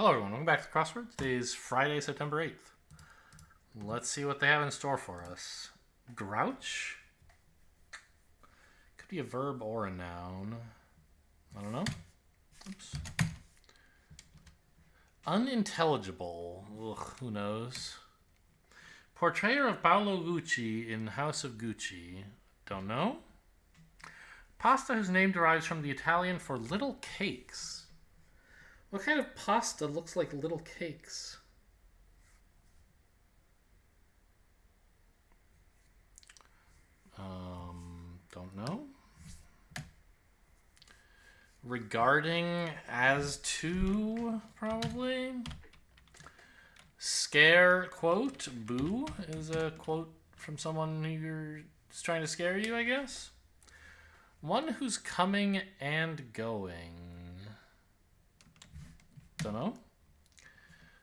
Hello everyone, welcome back to Crossword. Today is Friday, September 8th. Let's see what they have in store for us. Grouch? Could be a verb or a noun. I don't know. Oops. Unintelligible. Ugh, who knows? Portrayer of Paolo Gucci in House of Gucci. Don't know. Pasta whose name derives from the Italian for little cakes. What kind of pasta looks like little cakes? Don't know. Regarding as to, probably. Scare quote, boo, is a quote from someone who's trying to scare you, I guess. One who's coming and going. Don't know.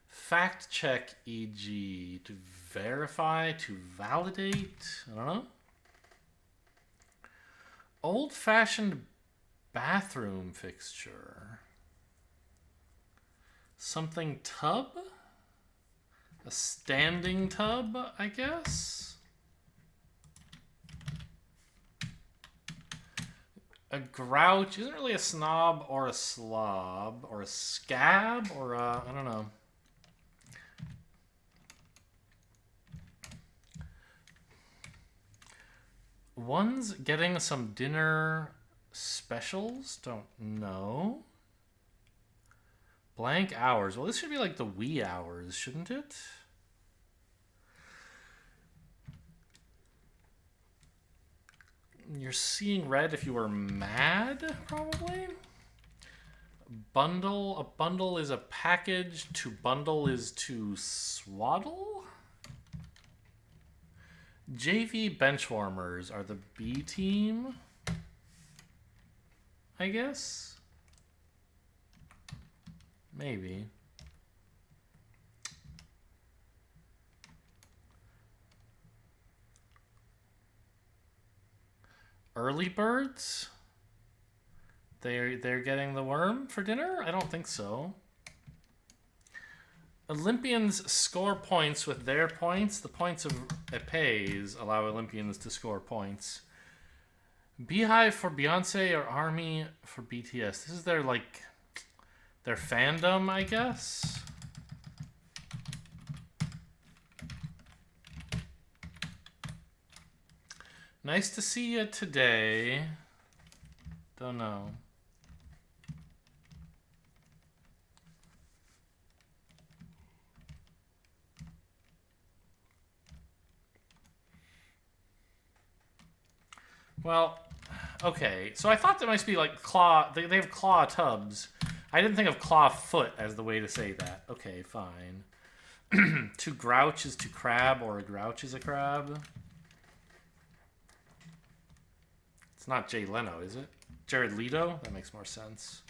Fact check, e.g. to verify, to validate. I don't know. Old-fashioned bathroom fixture. Something tub? A standing tub, I guess? A grouch isn't really a snob or a slob or a scab or a, I don't know. One's getting some dinner specials? Don't know. Blank hours. Well, this should be like the wee hours, shouldn't it? You're seeing red if you were mad, probably. Bundle. A bundle is a package. To bundle is to swaddle. JV benchwarmers are the B team, I guess. Maybe. Early birds? They're getting the worm for dinner? I don't think so. Olympians score points with their points. The points of epées allow Olympians to score points. Beehive for Beyonce or Army for BTS. This is their, like, their fandom, I guess. Nice to see you today. Don't know. Well, okay. So I thought there might be like claw. They have claw tubs. I didn't think of claw foot as the way to say that. Okay, fine. To grouch is to crab, or a grouch is a crab. It's not Jay Leno, is it? Jared Leto? That makes more sense.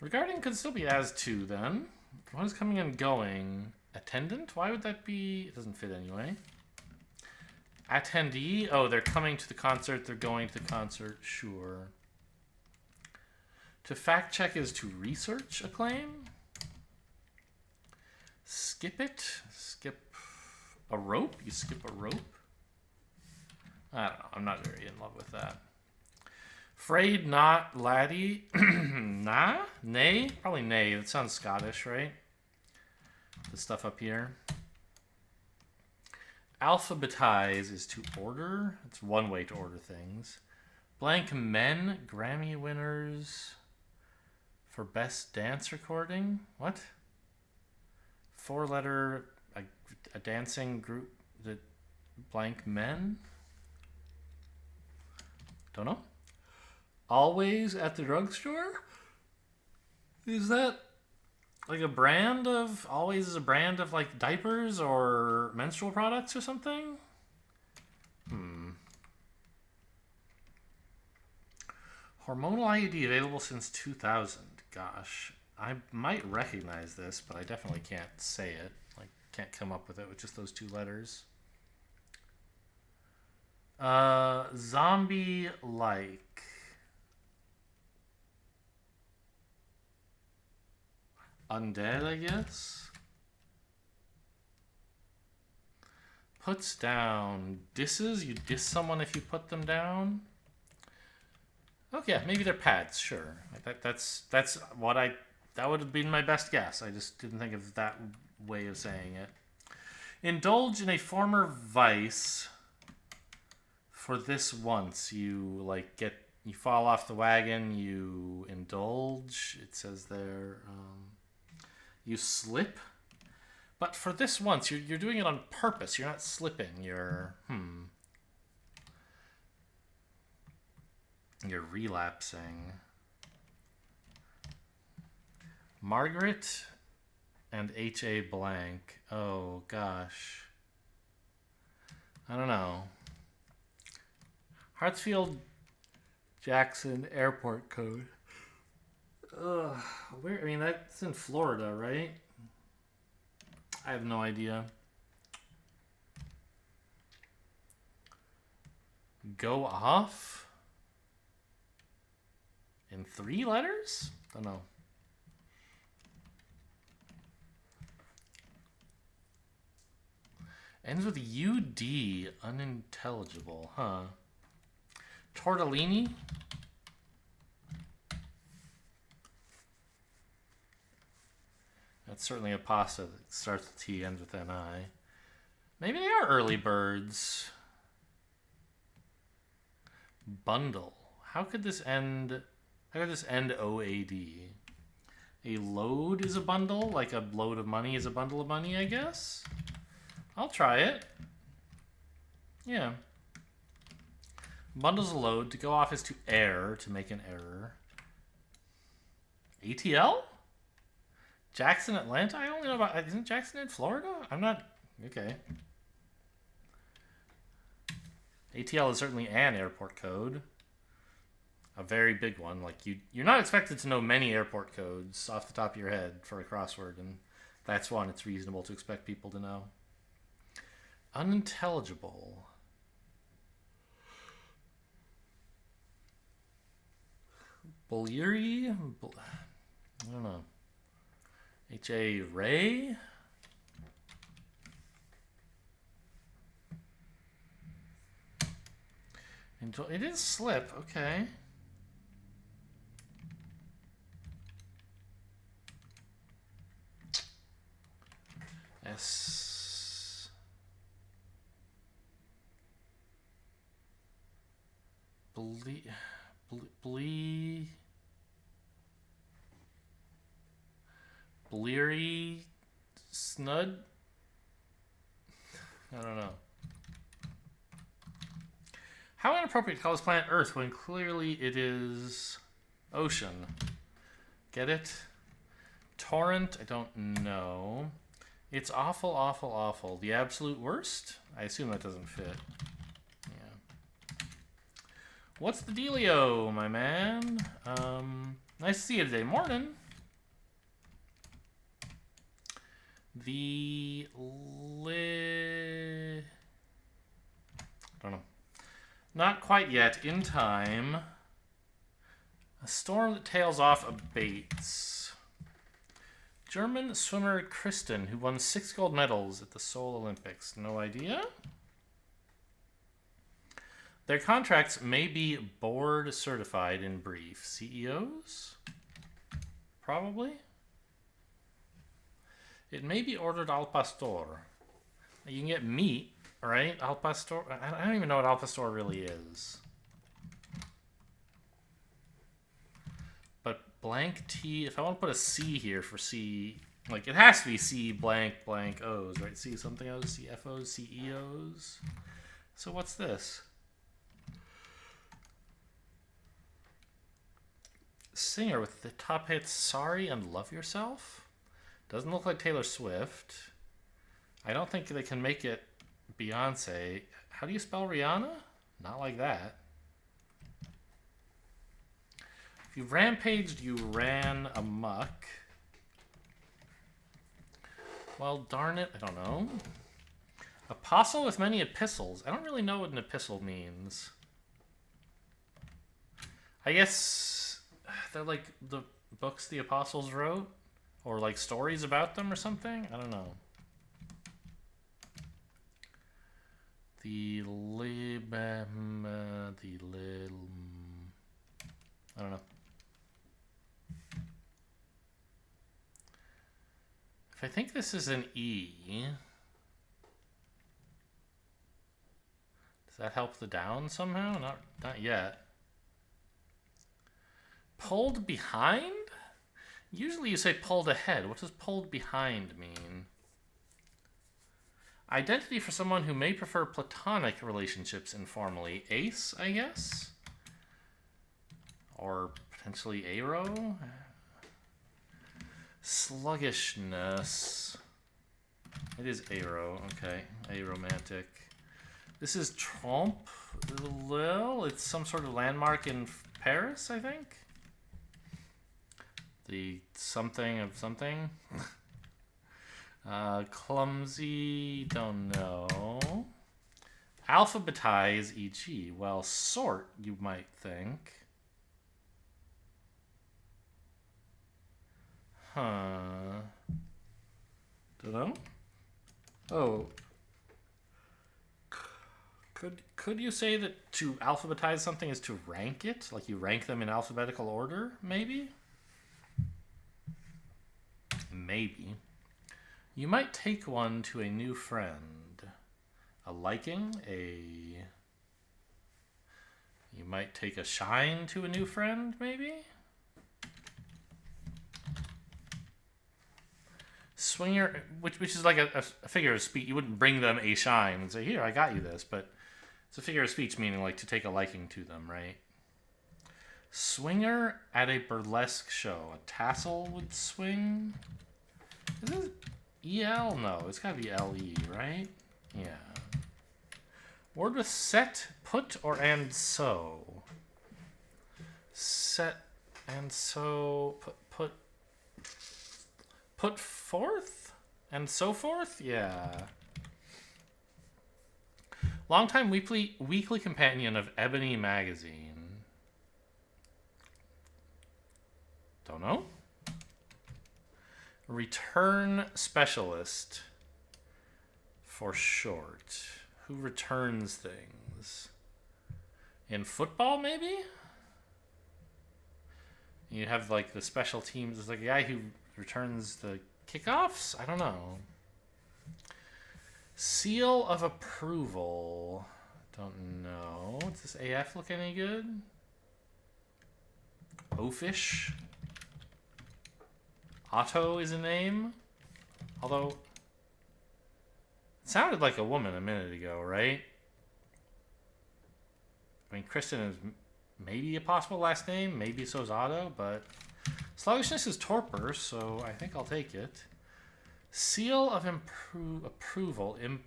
Regarding could still be as to, then. One is coming and going. Attendant? Why would that be? It doesn't fit anyway. Attendee? Oh, they're coming to the concert. They're going to the concert. Sure. To fact check is to research a claim. Skip it? Skip a rope? You skip a rope? I don't know. I'm not very in love with that. Frayed not laddie. Nah? Nay? Probably nay. That sounds Scottish, right? The stuff up here. Alphabetize is to order. It's one way to order things. Blank men, Grammy winners for best dance recording. What? Four-letter, a dancing group that blank men. Don't know. Always at the drugstore. Is that like a brand of, Always is a brand of like diapers or menstrual products or something? Hormonal IUD available since 2000. Gosh, I might recognize this, but I definitely can't say it. Like, can't come up with it with just those two letters. Zombie-like. Undead, I guess. Puts down. Disses? You diss someone if you put them down? Okay, yeah, maybe they're pads, sure. That's what that would have been my best guess. I just didn't think of that way of saying it. Indulge in a former vice for this once. You you fall off the wagon, you indulge. It says there, you slip. But for this once, you're doing it on purpose. You're not slipping. You're relapsing. Margaret and H.A. blank. Oh, gosh. I don't know. Hartsfield Jackson airport code. Ugh. Where? I mean, that's in Florida, right? I have no idea. Go off? In 3 letters? Don't know. Ends with UD. Unintelligible, huh? Tortellini? That's certainly a pasta that starts with T, ends with NI. Maybe they are early birds. Bundle. How could this end? How could this end OAD? A load is a bundle? Like a load of money is a bundle of money, I guess? I'll try it. Yeah. Bundle's a load. To go off is to err, to make an error. ATL? Jackson, Atlanta? I only know about... Isn't Jackson in Florida? I'm not... Okay. ATL is certainly an airport code. A very big one. Like, you're not expected to know many airport codes off the top of your head for a crossword, and that's one it's reasonable to expect people to know. Unintelligible. Bullieri? I don't know. H.A. Ray? It is slip, okay. S. Bleary Snud? I don't know. How inappropriate to call this planet Earth when clearly it is ocean. Get it? Torrent? I don't know. It's awful, awful, awful. The absolute worst? I assume that doesn't fit. Yeah. What's the dealio, my man? Nice to see you today. Morning. I don't know. Not quite yet. In time. A storm that tails off abates. German swimmer Kristen, who won 6 gold medals at the Seoul Olympics. No idea. Their contracts may be board certified in brief. CEOs? Probably. It may be ordered al pastor. You can get meat, right? Al pastor. I don't even know what al pastor really is. But blank T. If I want to put a C here for C, like it has to be C blank blank O's, right? C something O's, CFOs, CEOs. So what's this? Singer with the top hits "Sorry" and "Love Yourself." Doesn't look like Taylor Swift. I don't think they can make it Beyonce. How do you spell Rihanna? Not like that. If you rampaged, you ran amok. Well, darn it, I don't know. Apostle with many epistles. I don't really know what an epistle means. I guess they're like the books the apostles wrote. Or like stories about them or something? I don't know. I don't know. If I think this is an E, does that help the down somehow? Not yet. Pulled behind? Usually you say pulled ahead. What does pulled behind mean? Identity for someone who may prefer platonic relationships informally. Ace, I guess? Or potentially aro? Sluggishness. It is aro. Okay. Aromantic. This is Trompe l'Oeil. It's some sort of landmark in Paris, I think. The something of something. Clumsy, don't know. Alphabetize, e.g. Well, sort, you might think. Huh. Don't know. Oh. Could you say that to alphabetize something is to rank it? Like you rank them in alphabetical order, maybe? Maybe. You might take one to a new friend. A liking, You might take a shine to a new friend, maybe? Swinger, which is like a figure of speech. You wouldn't bring them a shine and say, here, I got you this, but it's a figure of speech meaning like to take a liking to them, right? Swinger at a burlesque show. A tassel would swing? Is it E-L? No, it's gotta be L-E, right? Yeah. Word with set, put, or and so. Set and so, put forth? And so forth? Yeah. Longtime weekly companion of Ebony magazine. Don't know. Return specialist for short. Who returns things? In football, maybe? You have like the special teams. There's like a guy who returns the kickoffs? I don't know. Seal of approval. Don't know. Does this AF look any good? Oafish. Otto is a name. Although, it sounded like a woman a minute ago, right? I mean, Kristen is maybe a possible last name. Maybe so is Otto, but sluggishness is torpor, so I think I'll take it. Seal of approval. Imprint.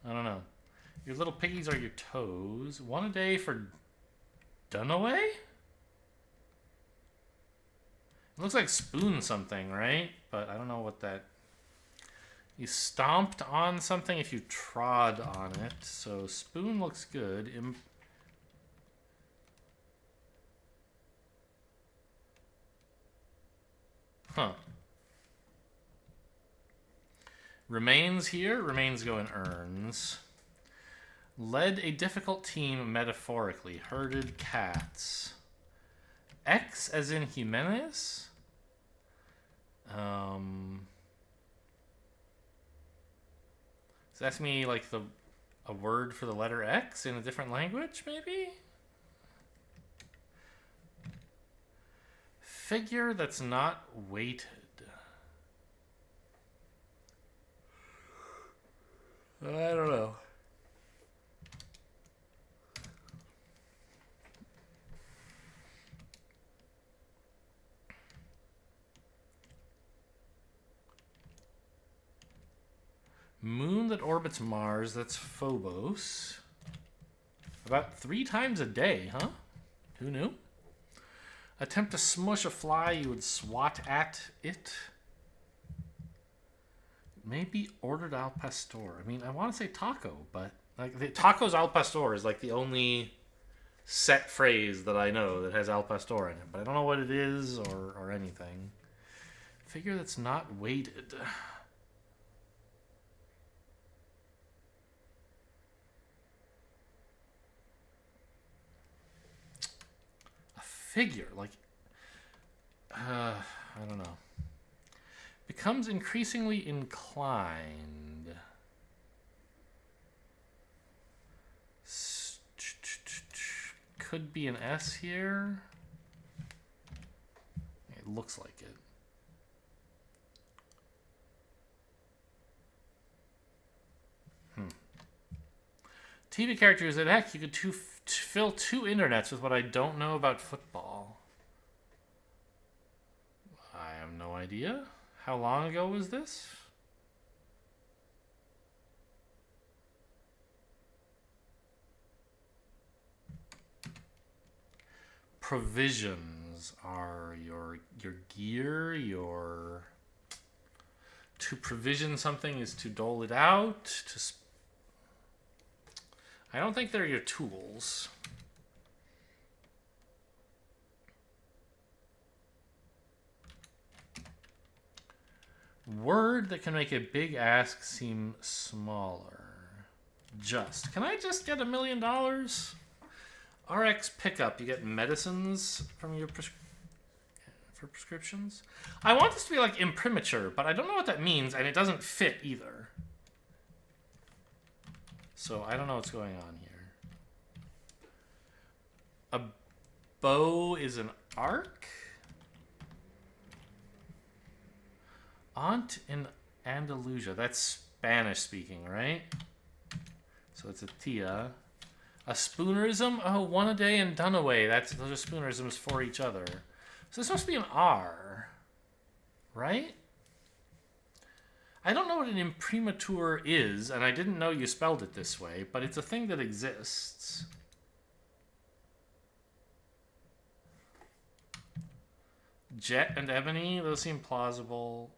I don't know. Your little piggies are your toes. One a day for Dunaway? It looks like spoon something, right? But I don't know what that... You stomped on something if you trod on it. So spoon looks good. Huh. Remains here. Remains go in urns. Led a difficult team metaphorically. Herded cats. X as in Ximenes? So that's me like a word for the letter X in a different language, maybe? Figure that's not weighted. I don't know. Moon that orbits Mars, that's Phobos. About 3 times a day, huh? Who knew? Attempt to smush a fly, you would swat at it. Maybe ordered al pastor. I mean, I want to say taco, but like the tacos al pastor is like the only set phrase that I know that has Al Pastor in it, but I don't know what it is or anything. Figure that's not weighted. A figure, like, I don't know. Becomes increasingly inclined. Could be an S here. It looks like it. TV characters that heck, you could fill 2 internets with what I don't know about football. I have no idea. How long ago was this? Provisions are your gear, your... To provision something is to dole it out, to... I don't think they're your tools. Word that can make a big ask seem smaller. Just. Can I just get $1 million? RX pickup. You get medicines from your for prescriptions. I want this to be like imprimatur, but I don't know what that means, and it doesn't fit either. So I don't know what's going on here. A bow is an arc. Aunt in Andalusia. That's Spanish speaking, right? So it's a tia. A spoonerism? Oh, one a day and done away. Those are spoonerisms for each other. So this must be an R, right? I don't know what an imprimatur is, and I didn't know you spelled it this way, but it's a thing that exists. Jet and ebony, those seem plausible.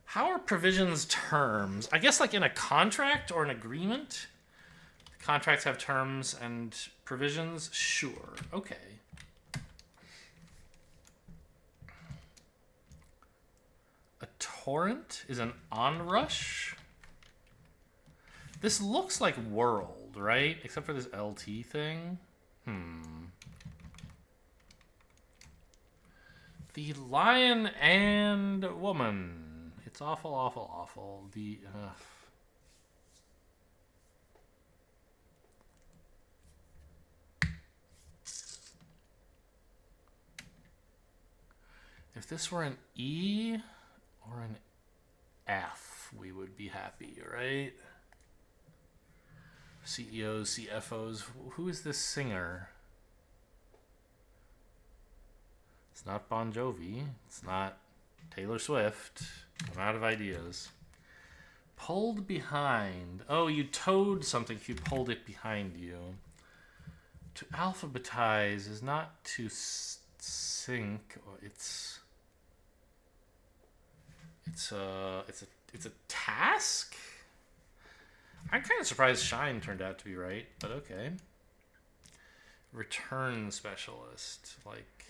How are provisions terms? I guess like in a contract or an agreement? Contracts have terms and provisions? Sure. Okay. A torrent is an onrush? This looks like world, right? Except for this LT thing. The Lion and Woman. It's awful, awful, awful. The... If this were an E or an F, we would be happy, right? CEOs, CFOs. Who is this singer? It's not Bon Jovi. It's not Taylor Swift. I'm out of ideas. Pulled behind. Oh, you towed something if you pulled it behind you. To alphabetize is not to sync. It's a task? I'm kind of surprised Shine turned out to be right, but okay. Return specialist. Like,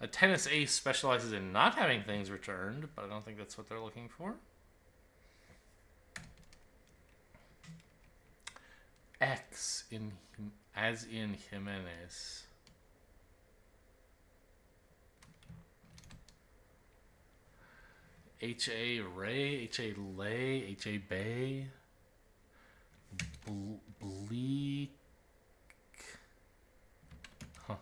a tennis ace specializes in not having things returned, but I don't think that's what they're looking for. X as in Ximenes. H.A. Ray, H.A. Lay, H.A. Bay, Bleak. Huh.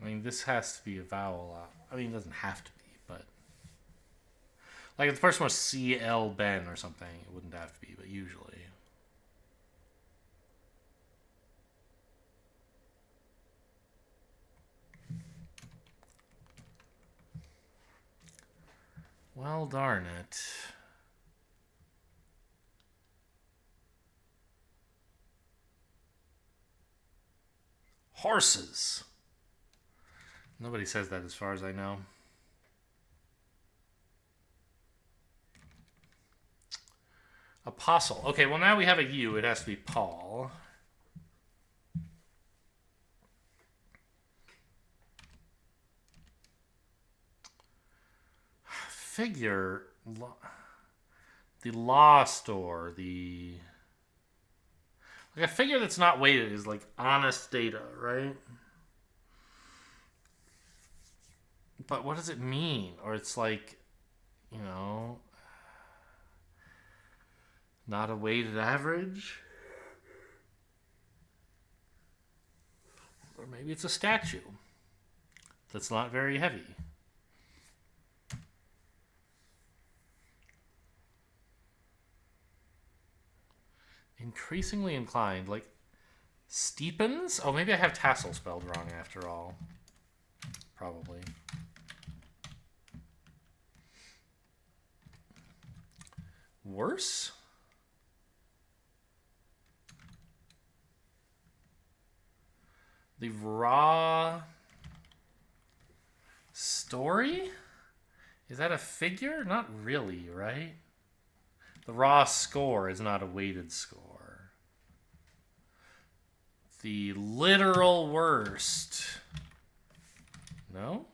I mean, this has to be a vowel. I mean, it doesn't have to be, but... Like, if the first one was C.L. Ben or something, it wouldn't have to be, but usually... Well, darn it. Horses. Nobody says that as far as I know. Apostle. Okay, well now we have a U. It has to be Paul. Figure. The law store. Like a figure that's not weighted is like honest data, right? But what does it mean? Or it's like, you know, not a weighted average? Or maybe it's a statue that's not very heavy. Increasingly inclined, like steepens? Oh, maybe I have tassel spelled wrong after all. Probably. Worse? The raw story? Is that a figure? Not really, right? The raw score is not a weighted score. The literal worst. No?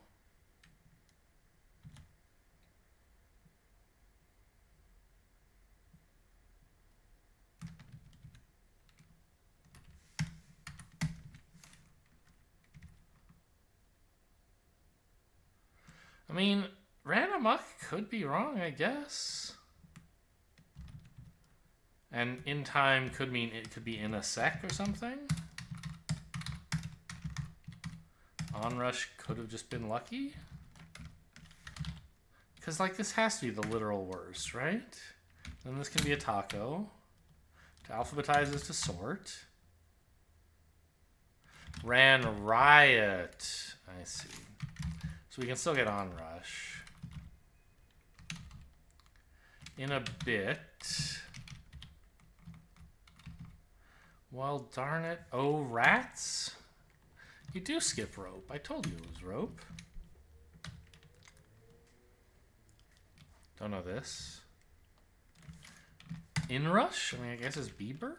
I mean, ran amok could be wrong, I guess. And in time could mean it could be in a sec or something. Onrush could have just been lucky. Because, like, this has to be the literal worst, right? Then this can be a taco. To alphabetize is to sort. Ran riot. I see. So we can still get onrush. In a bit. Well, darn it. Oh, rats? You do skip rope. I told you it was rope. Don't know this. Inrush? I mean, I guess it's Bieber.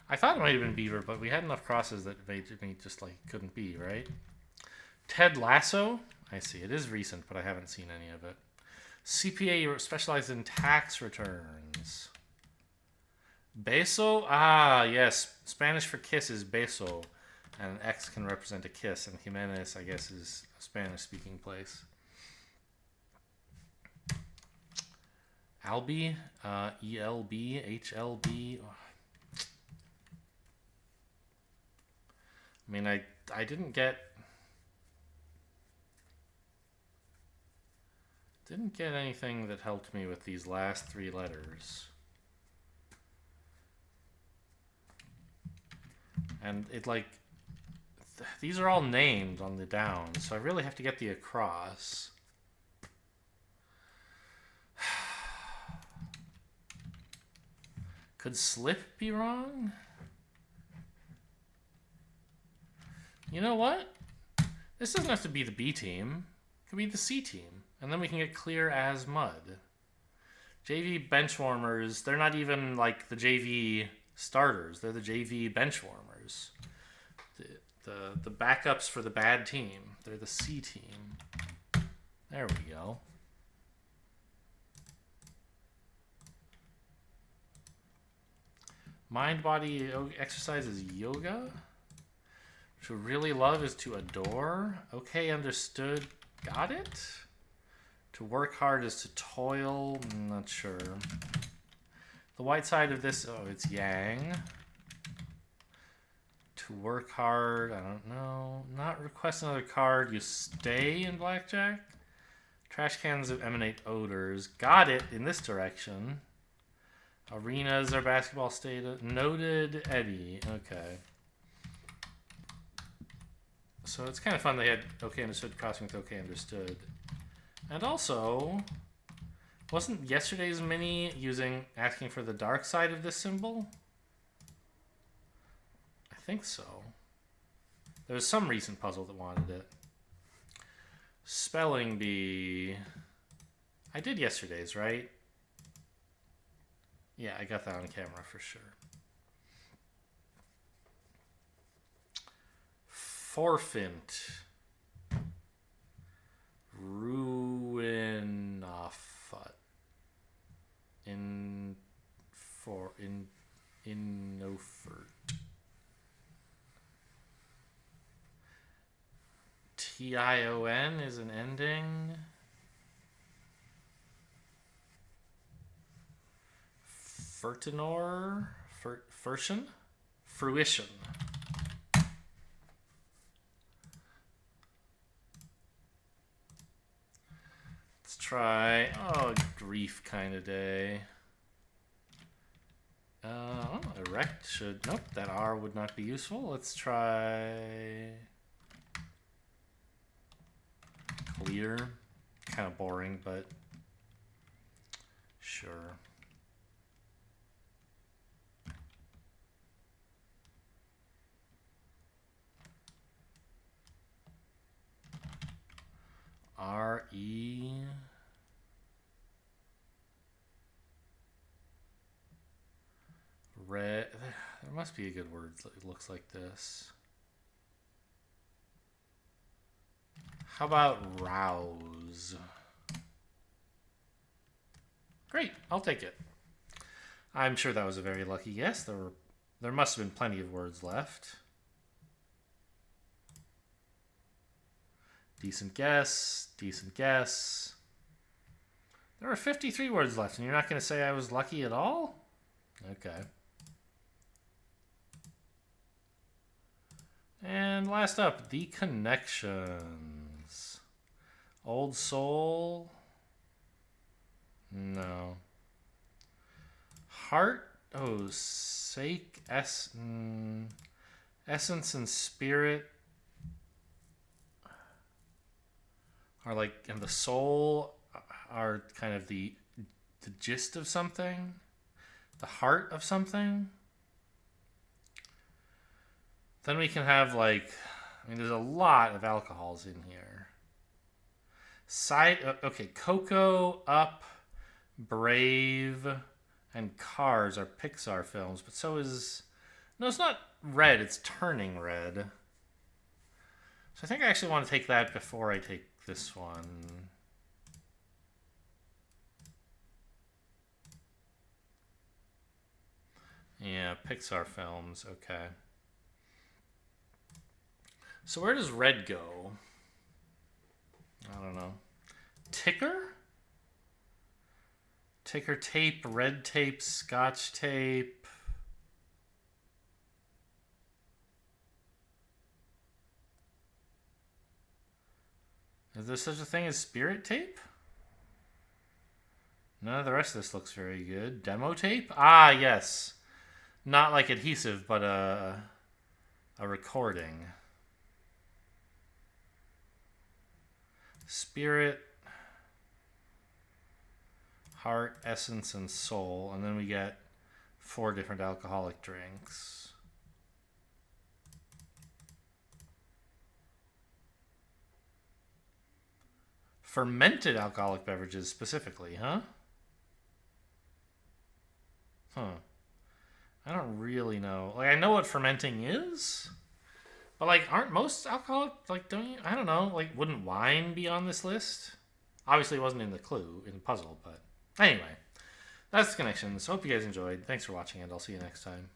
I thought it might have been Beaver, but we had enough crosses that made me just like couldn't be, right? Ted Lasso? I see. It is recent, but I haven't seen any of it. CPA specialized in tax returns. Beso? Ah, yes. Spanish for kiss is beso. And an X can represent a kiss. And Ximenes, I guess, is a Spanish-speaking place. Albi? ELB? HLB? I mean, I didn't get anything that helped me with these last three letters. And it like these are all named on the down, so I really have to get the across. Could slip be wrong? You know what? This doesn't have to be the B team. It could be the C team. And then we can get clear as mud. JV benchwarmers, they're not even like the JV starters. They're the JV benchwarmers. The backups for the bad team. They're the C team. There we go. Mind-body exercise is yoga. To really love is to adore. Okay, understood. Got it? To work hard is to toil. I'm not sure. The white side of this, oh, it's yang. To work hard, I don't know. Not request another card. You stay in blackjack. Trash cans emanate odors. Got it in this direction. Arenas are basketball stadium. Noted Eddie. Okay. So it's kind of fun they had okay understood crossing with okay understood. And also, wasn't yesterday's mini asking for the dark side of this symbol? I think so. There was some recent puzzle that wanted it. Spelling bee. I did yesterday's, right? Yeah, I got that on camera for sure. Forfeit. Ruin off. Innofert. Tion is an ending. Furtinor? Fruition? Fruition. Let's try, grief kind of day. Erect should, nope, that R would not be useful. Let's try clear. Kind of boring, but sure. R-E. Red. There must be a good word that looks like this. How about rouse? Great, I'll take it. I'm sure that was a very lucky guess. There must have been plenty of words left. Decent guess, decent guess. There were 53 words left, and you're not going to say I was lucky at all? Okay. And last up, the connections. Old soul. No. Heart. Oh, sake. Essence and spirit are like, and the soul are kind of the gist of something. The heart of something. Then we can have like, there's a lot of alcohols in here. Okay, Coco, Up, Brave, and Cars are Pixar films, but so is, no, it's not Red, it's Turning Red. So I think I actually want to take that before I take this one. Yeah, Pixar films, okay. So where does red go? I don't know. Ticker? Ticker tape, red tape, scotch tape. Is there such a thing as spirit tape? None of the rest of this looks very good. Demo tape? Ah, yes. Not like adhesive, but a recording. Spirit, heart, essence, and soul. And then we get 4 different alcoholic drinks. Fermented alcoholic beverages specifically, huh? Huh. I don't really know. Like, I know what fermenting is. But, like, aren't most alcoholic, like, don't you? I don't know. Like, wouldn't wine be on this list? Obviously, it wasn't in the clue, in the puzzle, but anyway. That's the connections. Hope you guys enjoyed. Thanks for watching, and I'll see you next time.